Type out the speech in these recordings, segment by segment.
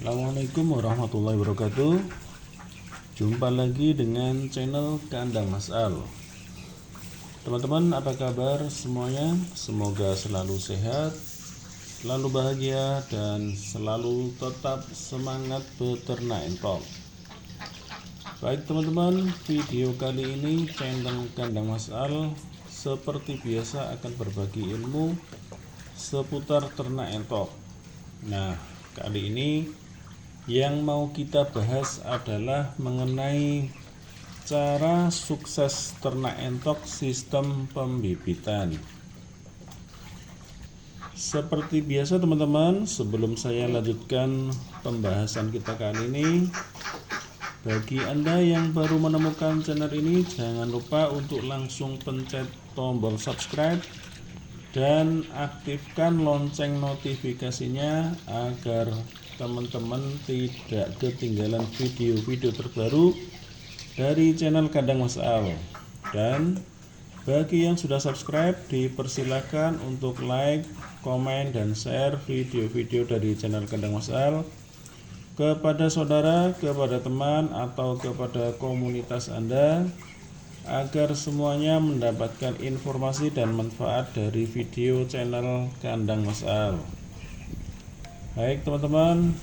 Assalamualaikum warahmatullahi wabarakatuh. Jumpa lagi dengan channel Kandang Mas Al. Teman-teman, apa kabar semuanya? Semoga selalu sehat, selalu bahagia, dan selalu tetap semangat beternak entok. Baik teman-teman, video kali ini channel Kandang Mas Al seperti biasa akan berbagi ilmu seputar ternak entok. Nah, kali ini yang mau kita bahas adalah mengenai cara sukses ternak entok sistem pembibitan. Seperti biasa teman-teman, sebelum saya lanjutkan pembahasan kita kali ini, bagi Anda yang baru menemukan channel ini, jangan lupa untuk langsung pencet tombol subscribe dan aktifkan lonceng notifikasinya agar teman-teman tidak ketinggalan video-video terbaru dari channel Kandang Mas Al. Dan bagi yang sudah subscribe, dipersilakan untuk like, komen, dan share video-video dari channel Kandang Mas Al kepada saudara, kepada teman, atau kepada komunitas Anda, agar semuanya mendapatkan informasi dan manfaat dari video channel Kandang Mas Al. Baik teman-teman,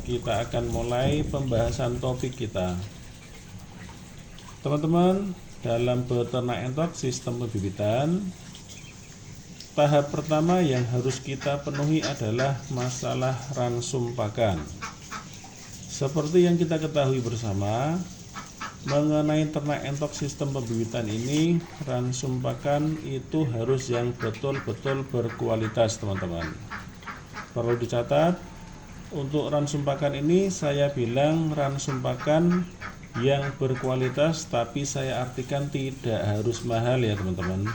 kita akan mulai pembahasan topik kita. Teman-teman, dalam beternak entok sistem pembibitan, tahap pertama yang harus kita penuhi adalah masalah ransum pakan. Seperti yang kita ketahui bersama, mengenai ternak entok sistem pembibitan ini, ransum pakan itu harus yang betul-betul berkualitas teman-teman. Perlu dicatat, untuk ransum pakan ini saya bilang ransum pakan yang berkualitas, tapi saya artikan tidak harus mahal ya teman-teman.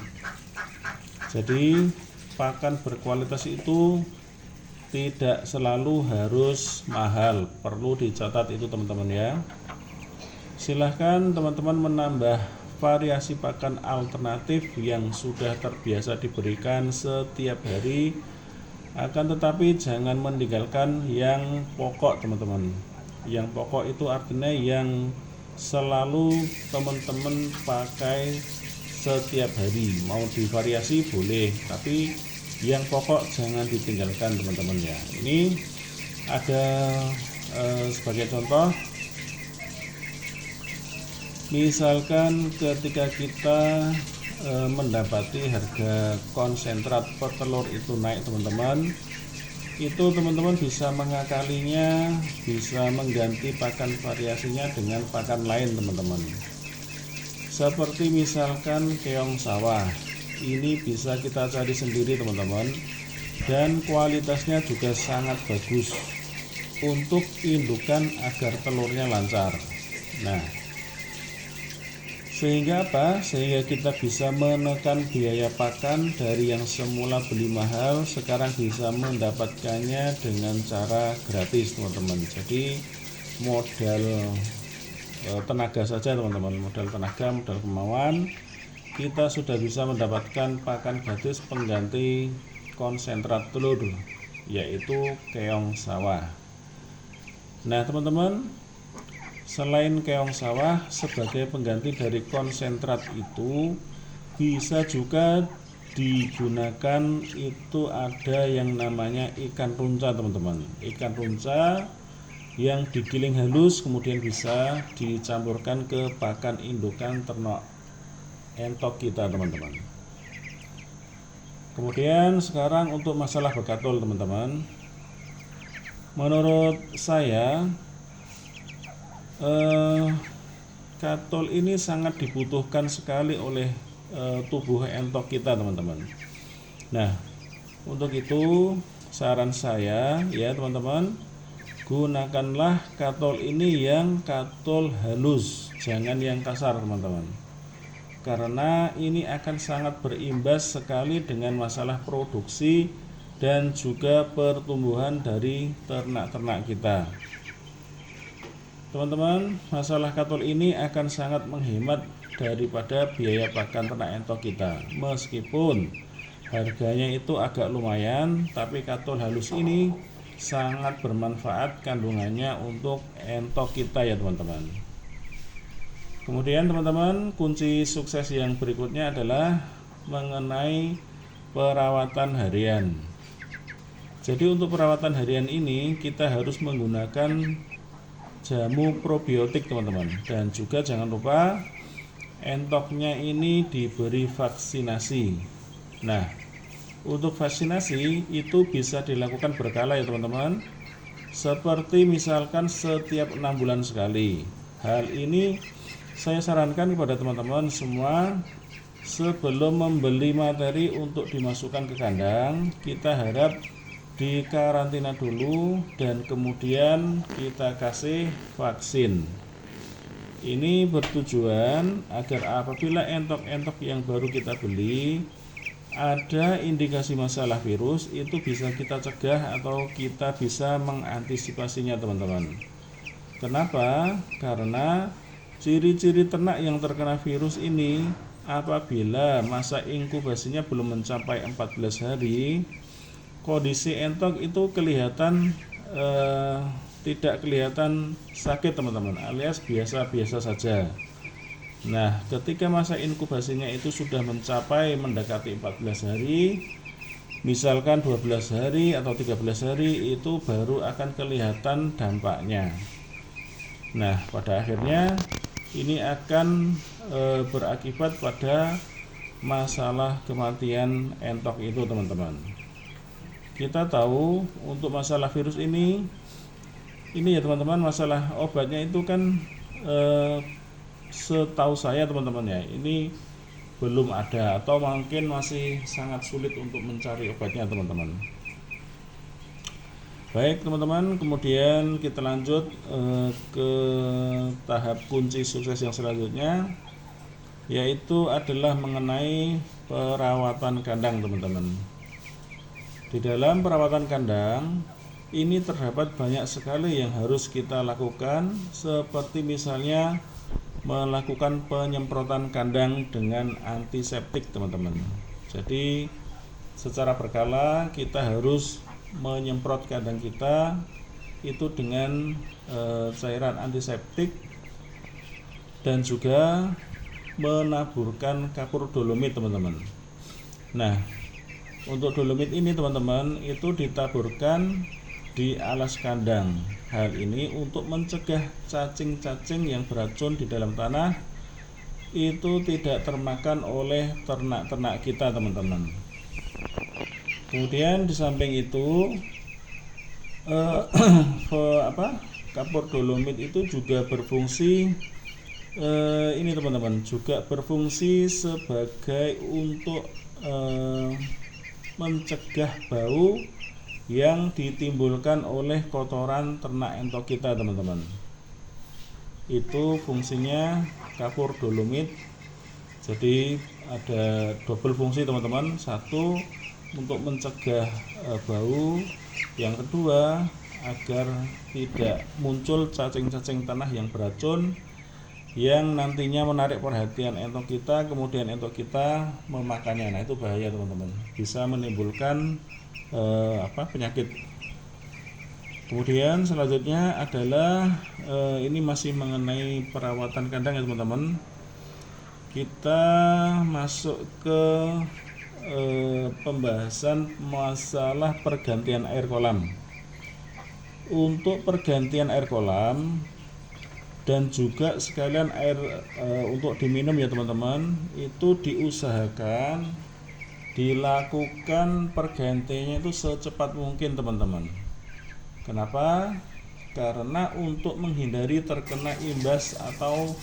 Jadi pakan berkualitas itu tidak selalu harus mahal, perlu dicatat itu teman-teman ya. Silahkan teman-teman menambah variasi pakan alternatif yang sudah terbiasa diberikan setiap hari, akan tetapi jangan meninggalkan yang pokok teman-teman. Yang pokok itu artinya yang selalu teman-teman pakai setiap hari. Mau divariasi boleh, tapi yang pokok jangan ditinggalkan teman-teman ya. Ini ada sebagai contoh, misalkan ketika kita mendapati harga konsentrat petelur itu naik teman-teman, itu teman-teman bisa mengakalinya, bisa mengganti pakan variasinya dengan pakan lain teman-teman. Seperti misalkan keong sawah, ini bisa kita cari sendiri teman-teman, dan kualitasnya juga sangat bagus untuk indukan agar telurnya lancar. Nah, sehingga apa? Sehingga kita bisa menekan biaya pakan dari yang semula beli mahal, sekarang bisa mendapatkannya dengan cara gratis teman-teman. Jadi modal tenaga saja teman-teman, modal tenaga, modal kemauan, kita sudah bisa mendapatkan pakan gratis pengganti konsentrat telur, yaitu keong sawah. Nah teman-teman, selain keong sawah sebagai pengganti dari konsentrat itu bisa juga digunakan, itu ada yang namanya ikan runca teman-teman. Ikan runca yang digiling halus kemudian bisa dicampurkan ke pakan indukan ternak entok kita teman-teman. Kemudian sekarang untuk masalah bekatul teman-teman, menurut saya katol ini sangat dibutuhkan sekali oleh tubuh entok kita teman-teman. Nah, untuk itu saran saya ya teman-teman, gunakanlah katol ini yang katol halus, jangan yang kasar teman-teman, karena ini akan sangat berimbas sekali dengan masalah produksi dan juga pertumbuhan dari ternak-ternak kita. Teman-teman, masalah katol ini akan sangat menghemat daripada biaya pakan ternak entok kita. Meskipun harganya itu agak lumayan, tapi katol halus ini sangat bermanfaat kandungannya untuk entok kita ya teman-teman. Kemudian teman-teman, kunci sukses yang berikutnya adalah mengenai perawatan harian. Jadi untuk perawatan harian ini kita harus menggunakan jamu probiotik teman-teman. Dan juga jangan lupa entoknya ini diberi vaksinasi. Nah, untuk vaksinasi itu bisa dilakukan berkala ya teman-teman. Seperti misalkan setiap 6 bulan sekali. Hal ini saya sarankan kepada teman-teman semua, sebelum membeli materi untuk dimasukkan ke kandang, kita harap dikarantina dulu dan kemudian kita kasih vaksin. Ini bertujuan agar apabila entok-entok yang baru kita beli ada indikasi masalah virus, itu bisa kita cegah atau kita bisa mengantisipasinya teman-teman. Kenapa? Karena ciri-ciri ternak yang terkena virus ini apabila masa inkubasinya belum mencapai 14 hari, kondisi entok itu kelihatan tidak kelihatan sakit teman-teman, alias biasa-biasa saja. Nah, ketika masa inkubasinya itu sudah mencapai mendekati 14 hari, misalkan 12 hari atau 13 hari, itu baru akan kelihatan dampaknya. Nah, pada akhirnya ini akan berakibat pada masalah kematian entok itu teman-teman. Kita tahu untuk masalah virus ini ya teman-teman, masalah obatnya itu kan setahu saya teman-teman ya, ini belum ada atau mungkin masih sangat sulit untuk mencari obatnya teman-teman. Baik teman-teman, kemudian kita lanjut ke tahap kunci sukses yang selanjutnya, yaitu adalah mengenai perawatan kandang teman-teman. Di dalam perawatan kandang ini terdapat banyak sekali yang harus kita lakukan, seperti misalnya melakukan penyemprotan kandang dengan antiseptik teman-teman. Jadi secara berkala kita harus menyemprot kandang kita itu dengan cairan antiseptik dan juga menaburkan kapur dolomit teman-teman. Nah, untuk dolomit ini teman-teman itu ditaburkan di alas kandang. Hal ini untuk mencegah cacing-cacing yang beracun di dalam tanah itu tidak termakan oleh ternak-ternak kita teman-teman. Kemudian di samping itu kapur dolomit itu juga berfungsi ini teman-teman, juga berfungsi sebagai untuk mencegah bau yang ditimbulkan oleh kotoran ternak entok kita teman-teman. Itu fungsinya kapur dolomit. Jadi ada double fungsi teman-teman. Satu, untuk mencegah bau. Yang kedua, agar tidak muncul cacing-cacing tanah yang beracun yang nantinya menarik perhatian entok kita, kemudian entok kita memakannya. Nah, itu bahaya teman-teman, bisa menimbulkan penyakit. Kemudian selanjutnya adalah ini masih mengenai perawatan kandang ya teman-teman. Kita masuk ke pembahasan masalah pergantian air kolam. Untuk pergantian air kolam dan juga sekalian air untuk diminum ya teman-teman, itu diusahakan dilakukan pergantiannya itu secepat mungkin teman-teman. Kenapa? Karena untuk menghindari terkena imbas atau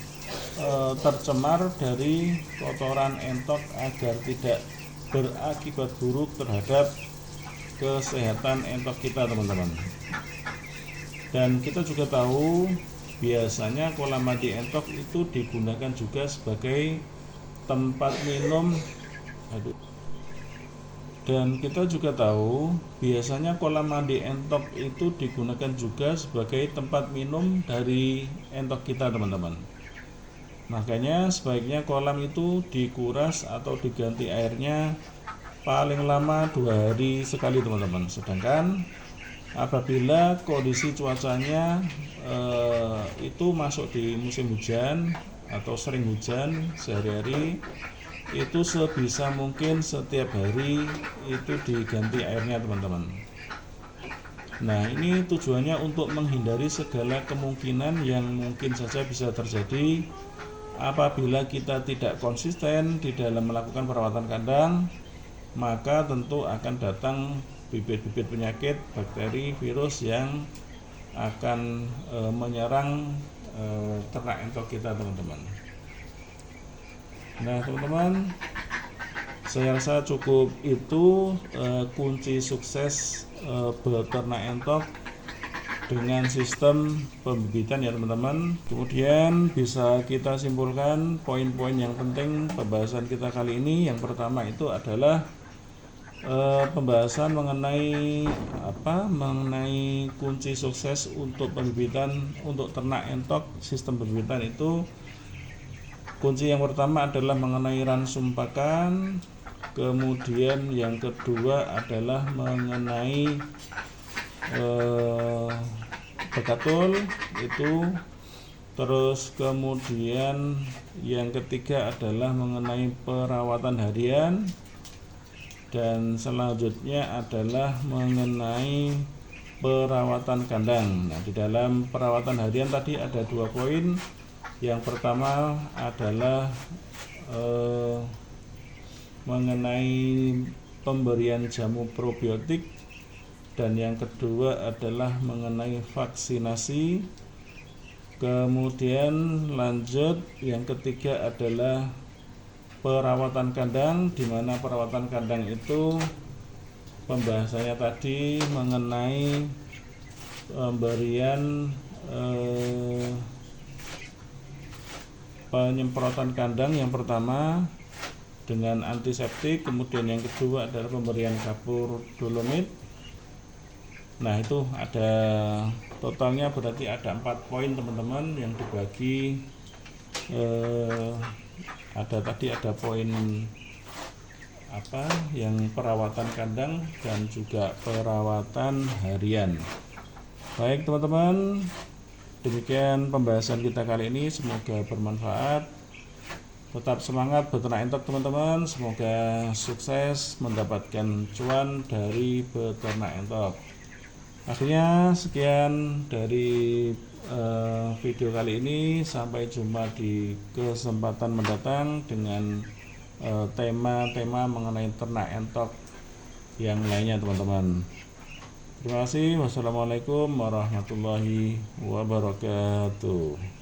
tercemar dari kotoran entok agar tidak berakibat buruk terhadap kesehatan entok kita teman-teman. Dan kita juga tahu biasanya kolam mandi entok itu digunakan juga sebagai tempat minum. Dan kita juga tahu biasanya kolam mandi entok itu digunakan juga sebagai tempat minum dari entok kita teman-teman. Makanya sebaiknya kolam itu dikuras atau diganti airnya paling lama 2 hari sekali teman-teman. Sedangkan Apabila kondisi cuacanya itu masuk di musim hujan atau sering hujan sehari-hari, itu sebisa mungkin setiap hari itu diganti airnya teman-teman. Nah, ini tujuannya untuk menghindari segala kemungkinan yang mungkin saja bisa terjadi apabila kita tidak konsisten di dalam melakukan perawatan kandang, maka tentu akan datang bibit-bibit penyakit, bakteri, virus yang akan menyerang ternak entok kita teman-teman. Nah teman-teman, saya rasa cukup itu kunci sukses beternak entok dengan sistem pembibitan ya teman-teman. Kemudian bisa kita simpulkan poin-poin yang penting pembahasan kita kali ini. Yang pertama itu adalah pembahasan mengenai kunci sukses untuk pembibitan untuk ternak entok. Sistem pembibitan itu kunci yang pertama adalah mengenai ransum pakan, kemudian yang kedua adalah mengenai bekatul itu, terus kemudian yang ketiga adalah mengenai perawatan harian, dan selanjutnya adalah mengenai perawatan kandang. Nah, di dalam perawatan harian tadi ada 2 poin. Yang pertama adalah mengenai pemberian jamu probiotik, dan yang kedua adalah mengenai vaksinasi. Kemudian lanjut yang ketiga adalah perawatan kandang, di mana perawatan kandang itu pembahasannya tadi mengenai pemberian penyemprotan kandang yang pertama dengan antiseptik, kemudian yang kedua adalah pemberian kapur dolomit. Nah, itu ada totalnya berarti ada 4 poin teman-teman yang dibagi. Ada poin yang perawatan kandang dan juga perawatan harian. Baik teman-teman, demikian pembahasan kita kali ini, semoga bermanfaat. Tetap semangat beternak entok teman-teman, semoga sukses mendapatkan cuan dari beternak entok. Akhirnya sekian dari video kali ini, sampai jumpa di kesempatan mendatang dengan tema-tema mengenai ternak entok yang lainnya teman-teman. Terima kasih. Wassalamualaikum warahmatullahi wabarakatuh.